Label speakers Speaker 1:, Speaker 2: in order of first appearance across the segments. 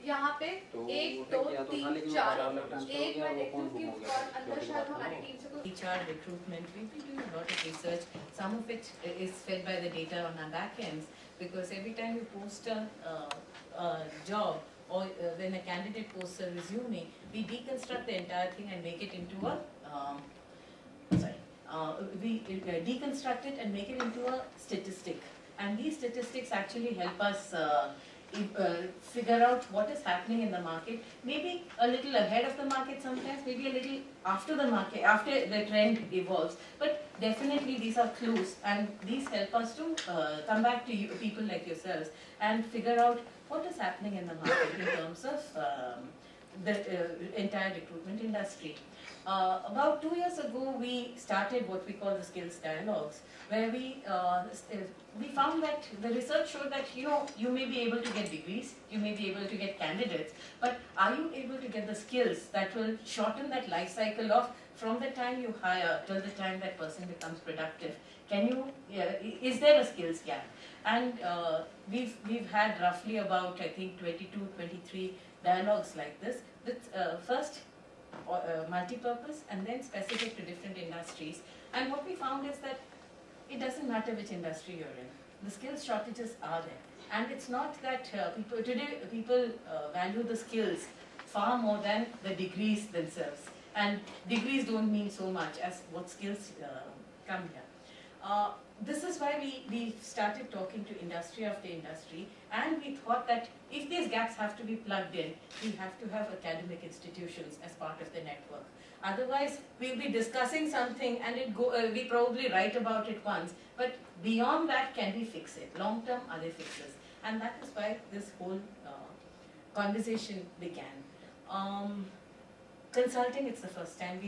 Speaker 1: यहाँ पे 1 2 3 4 एक मैं देखती हूँ कि अंदर शायद हमारी टीम से कुछ HR recruitment we've been doing a lot of research. Some of it is fed by the data on our back ends, because every time you post a job or when a candidate posts a resume, we deconstruct the entire thing and make it into a we deconstruct it and make it into a statistic, and these statistics actually help us figure out what is happening in the market, maybe a little ahead of the market sometimes, maybe a little after the market, after the trend evolves, but definitely these are clues, and these help us to come back to you, people like yourselves, and figure out what is happening in the market in terms of the entire recruitment industry. About 2 years ago, we started what we call the skills dialogues, where we found that the research showed that you may be able to get degrees, you may be able to get candidates, but are you able to get the skills that will shorten that life cycle of from the time you hire till the time that person becomes productive? Can you? Is there a skills gap? And we've had roughly about, I think, 22, 23 dialogues like this. With first multi-purpose and then specific to different industries. And what we found is that it doesn't matter which industry you're in. The skills shortages are there. And it's not that people value the skills far more than the degrees themselves. And degrees don't mean so much as what skills come here. This is why we started talking to industry after industry, and we thought that if these gaps have to be plugged in, we have to have academic institutions as part of the network. Otherwise, we'll be discussing something and we probably write about it once, but beyond that, can we fix it? Long term, are there fixes? And that is why this whole conversation began. Consulting, it's the first time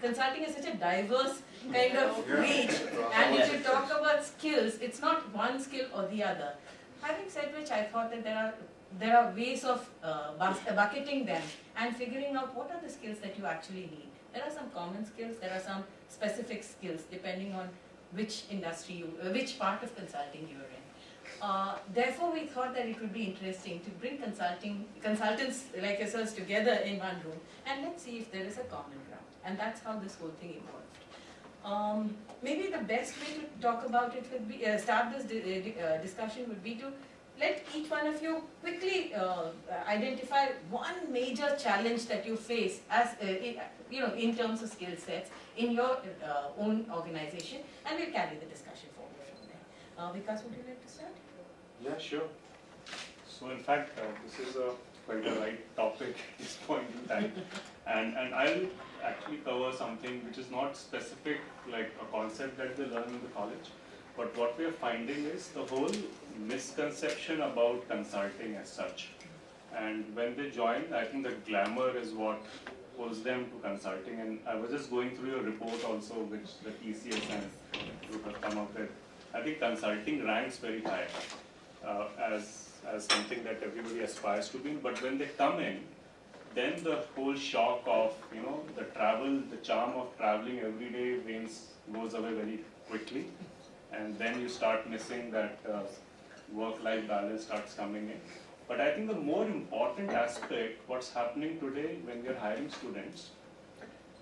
Speaker 1: consulting is such a diverse kind of reach, and if you talk about skills, it's not one skill or the other. Having said which, I thought that there are ways of bucketing them and figuring out what are the skills that you actually need. There are some common skills, there are some specific skills depending on which industry which part of consulting you're in. Therefore, we thought that it would be interesting to bring consultants like yourselves together in one room, and let's see if there is a common ground. And that's how this whole thing evolved. Maybe the best way to talk about it would be, start this discussion would be to let each one of you quickly identify one major challenge that you face as in terms of skill sets in your own organization, and we'll carry the discussion forward from there. Vikas, would you like to start?
Speaker 2: Yeah, sure. So in fact, this is quite a right topic at this point in time, and I'll actually cover something which is not specific, like a concept that they learn in the college, but what we are finding is the whole misconception about consulting as such. And when they join, I think the glamour is what pulls them to consulting. And I was just going through your report also, which the TCS and group have come up with. I think consulting ranks very high as something that everybody aspires to be. But when they come in, then the whole shock of the travel, the charm of traveling every day goes away very quickly, and then you start missing that work-life balance starts coming in. But I think the more important aspect, what's happening today when we are hiring students,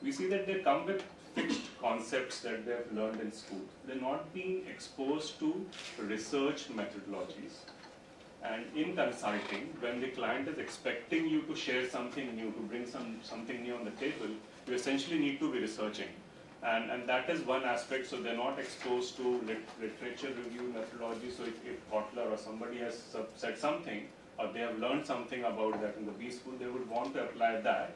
Speaker 2: we see that they come with fixed concepts that they have learned in school. They're not being exposed to research methodologies. And in consulting, when the client is expecting you to share something new, to bring something new on the table, you essentially need to be researching. And that is one aspect, so they're not exposed to literature review methodology. So if Kotler or somebody has said something, or they have learned something about that in the B school, they would want to apply that,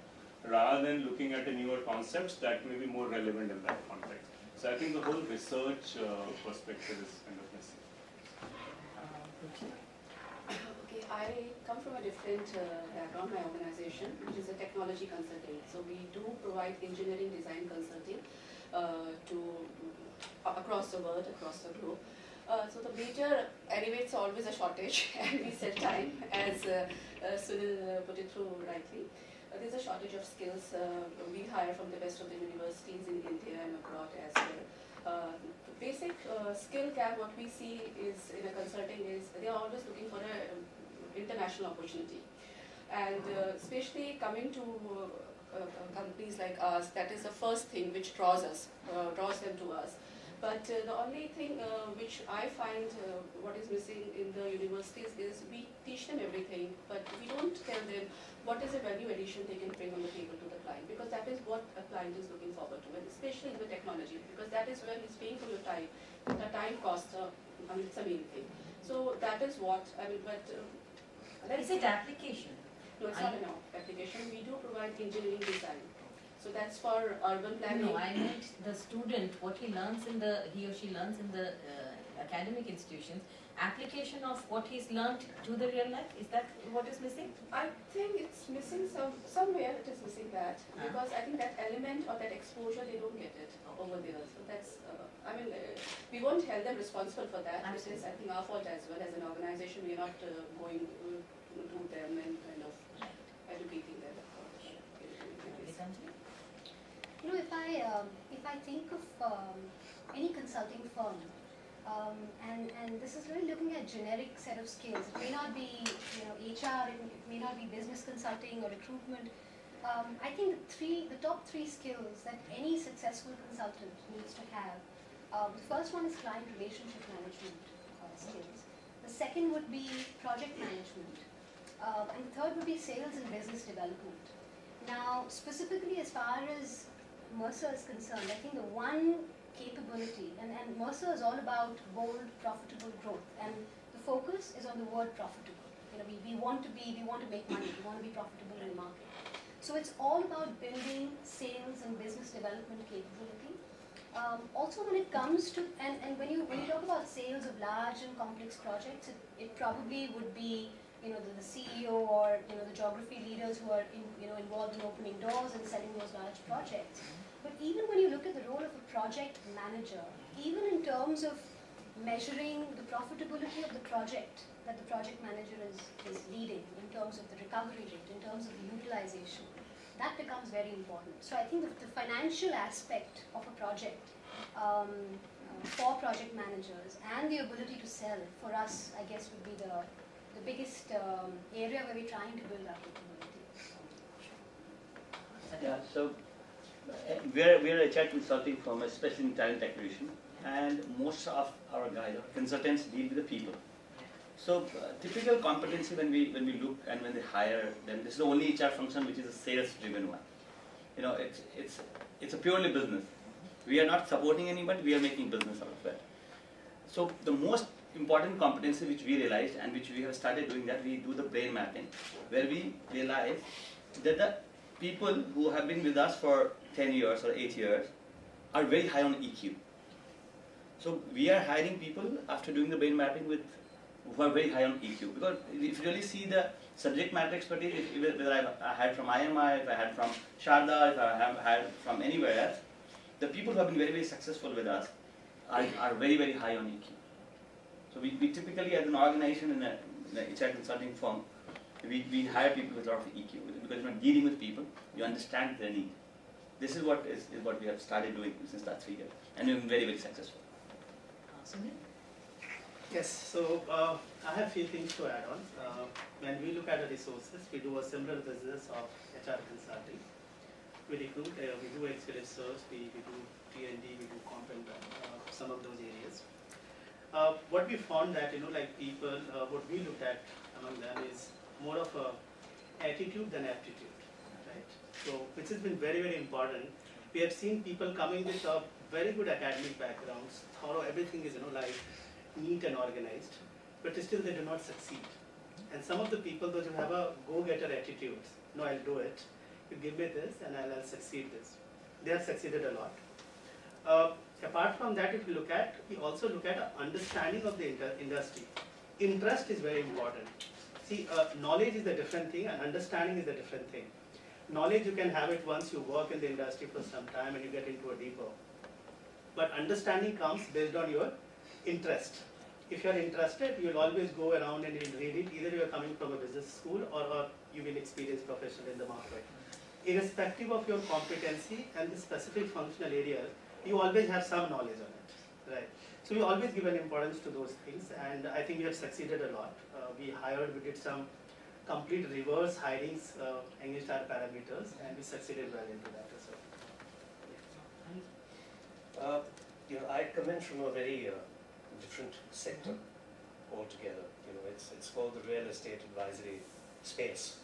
Speaker 2: rather than looking at the newer concepts that may be more relevant in that context. So I think the whole research perspective is kind of missing.
Speaker 3: Okay, I come from a different background, my organization, which is a technology consulting. So we do provide engineering design consulting to across the world, across the globe. So the major, anyway, it's always a shortage, and we set time, as Sunil put it through rightly. There's a shortage of skills. We hire from the best of the universities in India and abroad as well. The basic skill gap, what we see is in a consulting is they are always looking for an international opportunity. And especially coming to companies like us, that is the first thing which draws them to us. But the only thing which I find what is missing in the universities is we teach them everything, but we don't tell them what is the value addition they can bring on the table to the client, because that is what a client is looking forward to, and especially in the technology, because that is where he's paying for your time. The time cost, it's a main thing. So that is what, I mean, but
Speaker 1: Is it application?
Speaker 3: no, it's not an application. We do provide engineering design. So that's for urban planning.
Speaker 1: No, I meant the student, what he learns in he or she learns in the academic institutions, application of what he's learned to the real life, is that what is missing?
Speaker 3: I think it's missing somewhere it is missing that, because I think that element or that exposure, they don't get it over there. So that's, we won't hold them responsible for that. It is, I think, our fault as well as an organization. We are not going to them and kind of educating them.
Speaker 4: You know, if I think of any consulting firm, and this is really looking at generic set of skills. It may not be HR, it may not be business consulting or recruitment. I think the top three skills that any successful consultant needs to have. The first one is client relationship management skills. The second would be project management, and the third would be sales and business development. Now, specifically as far as Mercer is concerned, I think the one capability, and Mercer is all about bold, profitable growth, and the focus is on the word profitable. You know, we want to make money, we want to be profitable in the market. So it's all about building sales and business development capability. Also, when it comes to and when you talk about sales of large and complex projects, it probably would be the CEO or the geography leaders who are involved in opening doors and selling those large projects. But even when you look at the role of a project manager, even in terms of measuring the profitability of the project that the project manager is leading, in terms of the recovery rate, in terms of the utilization, that becomes very important. So I think the financial aspect of a project for project managers and the ability to sell for us, I guess, would be the biggest area where we're trying to build our capability.
Speaker 5: Yeah, so we're a HR consulting firm, especially in talent acquisition, and most of our guys, consultants, deal with the people. So typical competency when we look and when they hire them, this is the only HR function which is a sales-driven one. It's a purely business. We are not supporting anybody, we are making business out of it. So the most important competency which we realized and which we have started doing, that we do the brain mapping, where we realize that the people who have been with us for 10 years or 8 years are very high on EQ. So we are hiring people after doing the brain mapping who are very high on EQ, because if you really see the subject matter expertise, whether I had from IMI, if I had from Sharda, if I have had from anywhere else, the people who have been very, very successful with us are very, very high on EQ. So we typically, as an organization in a HR consulting firm, we hire people with a lot of EQ, because you're not dealing with people, you understand their need. This is what we have started doing since last 3 years, and we've been very, very successful.
Speaker 1: Sunil?
Speaker 6: Yes, so I have a few things to add on. When we look at the resources, we do a similar business of HR consulting. We recruit, we do executive search, we do T&D, we do content, some of those areas. What we found that, like people, what we look at among them is more of a attitude than aptitude, right? So, which has been very, very important. We have seen people coming with a very good academic backgrounds, thorough, everything is, like neat and organized, but still they do not succeed. And some of the people, those who have a go-getter attitude, no, I'll do it, you give me this and I'll succeed this. They have succeeded a lot. Apart from that, if you look at, we also look at understanding of the industry. Interest is very important. See, knowledge is a different thing and understanding is a different thing. Knowledge, you can have it once you work in the industry for some time and you get into a deeper. But understanding comes based on your interest. If you are interested, you will always go around and you'll read it. Either you are coming from a business school or you will experience professional in the market. Irrespective of your competency and the specific functional area, you always have some knowledge on it, right? So we always give an importance to those things, and I think we have succeeded a lot. We did some complete reverse hidings against our parameters, and we succeeded well into that as well.
Speaker 7: I come in from a very different sector altogether. It's called the real estate advisory space,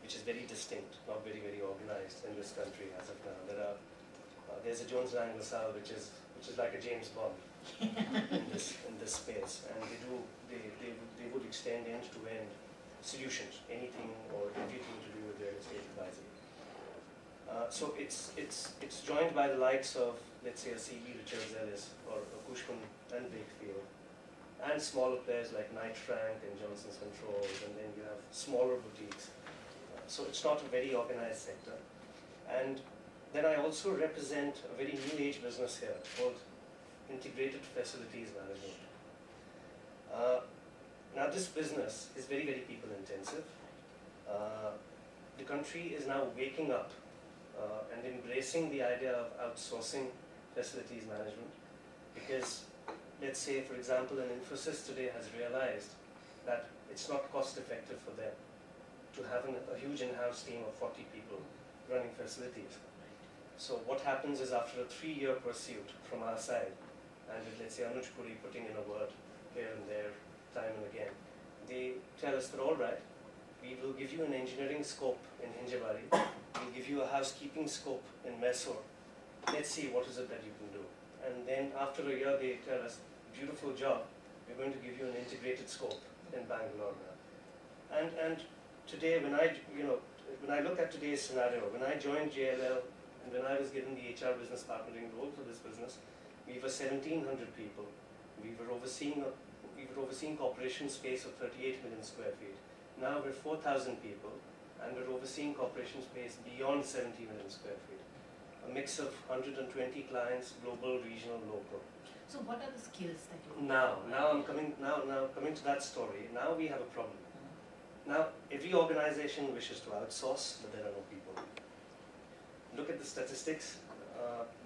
Speaker 7: which is very distinct, not very organized in this country as of now. There's a Jones Lang LaSalle, which is like a James Bond in this space, and they would extend end-to-end solutions, anything or everything to do with real estate advisory. So it's joined by the likes of, let's say, a C.E. Richards Ellis or a Cushman and Wakefield, and smaller players like Knight Frank and Johnson's Controls, and then you have smaller boutiques. So it's not a very organized sector. And then I also represent a very new age business here called Integrated Facilities Management. Now this business is very people intensive. The country is now waking up and embracing the idea of outsourcing facilities management, because let's say, for example, an Infosys today has realized that it's not cost effective for them to have a huge in-house team of 40 people running facilities. So what happens is, after a 3-year pursuit from our side, and with, let's say, Anuj Puri putting in a word here and there, time and again, they tell us that, all right, we will give you an engineering scope in Hinjawadi, we'll give you a housekeeping scope in Mysore, let's see what is it that you can do. And then after a year they tell us, beautiful job, we're going to give you an integrated scope in Bangalore now. And today, when I look at today's scenario, when I joined JLL and when I was given the HR business partnering role for this business, we were 1,700 people. We were overseeing corporation space of 38 million square feet. Now we're 4,000 people, and we're overseeing corporation space beyond 70 million square feet. A mix of 120 clients, global, regional, local.
Speaker 1: So what are the skills that you
Speaker 7: Now I'm coming to that story. Now we have a problem. Now every organization wishes to outsource, but there are no people. Look at the statistics.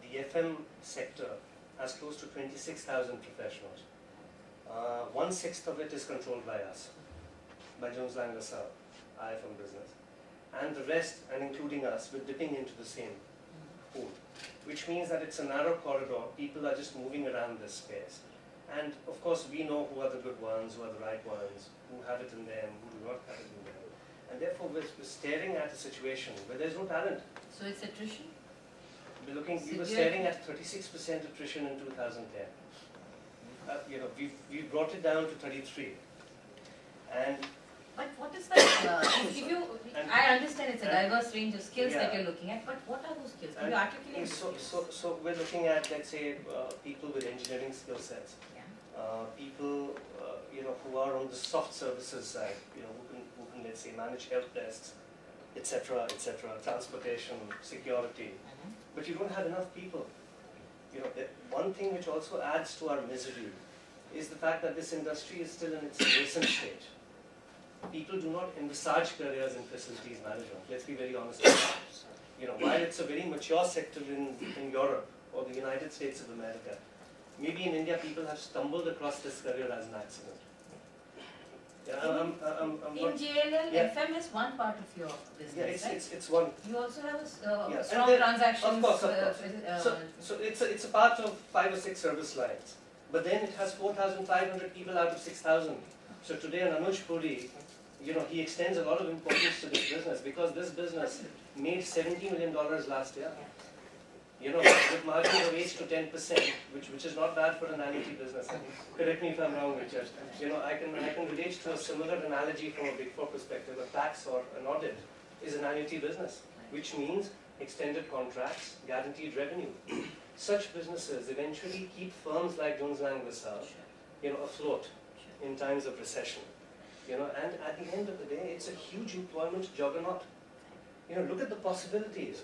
Speaker 7: The FM sector has close to 26,000 professionals. 1/6 of it is controlled by us, by Jones Lang LaSalle, IFM Business, and the rest, and including us, we're dipping into the same pool, which means that it's a narrow corridor. People are just moving around this space, and of course we know who are the good ones, who are the right ones, who have it in them, who do not have it in them, and therefore we're staring at a situation where there's no talent.
Speaker 1: So it's attrition?
Speaker 7: We were staring at 36% attrition in 2010. We've brought it down to 33, and
Speaker 1: But what is that? I understand it's a diverse range of skills that you're looking at, but what are those skills? Can you articulate those skills?
Speaker 7: so we're looking at, let's say, people with engineering skill sets, people who are on the soft services side, who can let's say manage help desks, etc., transportation, security. But you don't have enough people. One thing which also adds to our misery is the fact that this industry is still in its nascent stage. People do not envisage careers in facilities management. Let's be very honest about it. While it's a very mature sector in Europe or the United States of America, maybe in India people have stumbled across this career as an accident.
Speaker 1: In JLL, FM is one part of your business, right?
Speaker 7: It's one.
Speaker 1: You also have a strong transactions.
Speaker 7: Of course. So it's a part of 5 or 6 service lines, but then it has 4,500 people out of 6,000. So today, Anuj Puri, he extends a lot of importance to this business, because this business made $70 million last year. With margins of 8 to 10%, which is not bad for an annuity business. Correct me if I'm wrong, Richard. I can relate to a similar analogy from a Big Four perspective. A tax or an audit is an annuity business, which means extended contracts, guaranteed revenue. Such businesses eventually keep firms like Jones Lang LaSalle, afloat in times of recession. And at the end of the day, it's a huge employment juggernaut. Look at the possibilities.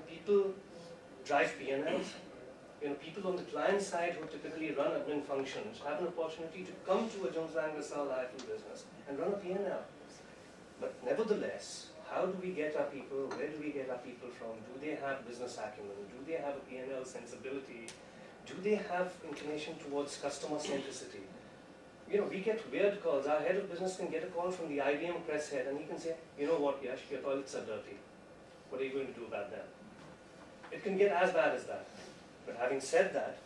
Speaker 7: People drive P&Ls. People on the client side who typically run admin functions have an opportunity to come to a Jones Lang LaSalle IFM business and run a P&L. But nevertheless, how do we get our people? Where do we get our people from? Do they have business acumen? Do they have a P&L sensibility? Do they have inclination towards customer centricity? we get weird calls. Our head of business can get a call from the IBM press head and he can say, you know what, Yash, your toilets are dirty. What are you going to do about that? It can get as bad as that. But having said that,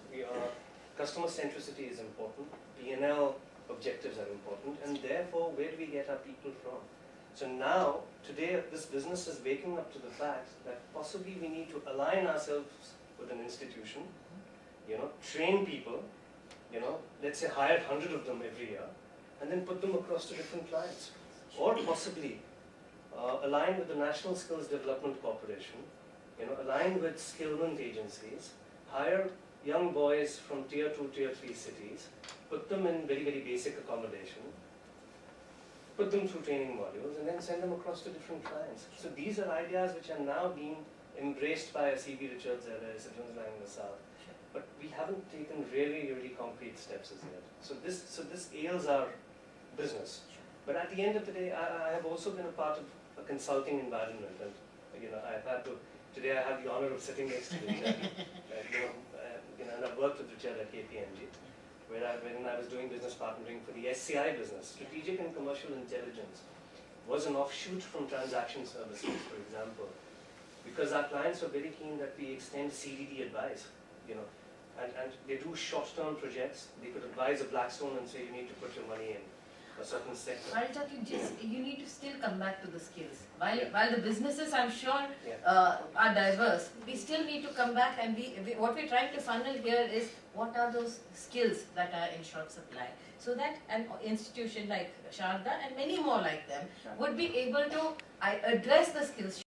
Speaker 7: customer centricity is important, P&L objectives are important, and therefore, where do we get our people from? So now, today, this business is waking up to the fact that possibly we need to align ourselves with an institution, train people, let's say hire 100 of them every year, and then put them across to different clients. Or possibly align with the National Skills Development Corporation, align with skillment agencies, hire young boys from tier 2, tier 3 cities, put them in very, very basic accommodation, put them through training modules, and then send them across to different clients. So these are ideas which are now being embraced by a C.B. Richards, a Citizens Bank in the South. But we haven't taken really, really concrete steps as yet. So this ails our business. But at the end of the day, I have also been a part of a consulting environment, and today I have the honor of sitting next to Richard, and I've worked with Richard at KPMG, when I was doing business partnering for the SCI business. Strategic and Commercial Intelligence was an offshoot from transaction services, for example, because our clients were very keen that we extend CDD advice, and they do short-term projects. They could advise a Blackstone and say, you need to put your money in a certain sector.
Speaker 1: You need to still come back to the skills. While the businesses, I'm sure,
Speaker 7: Yeah.
Speaker 1: are diverse, we still need to come back, and what we're trying to funnel here is what are those skills that are in short supply, so that an institution like Sharda and many more like them would be able to address the skills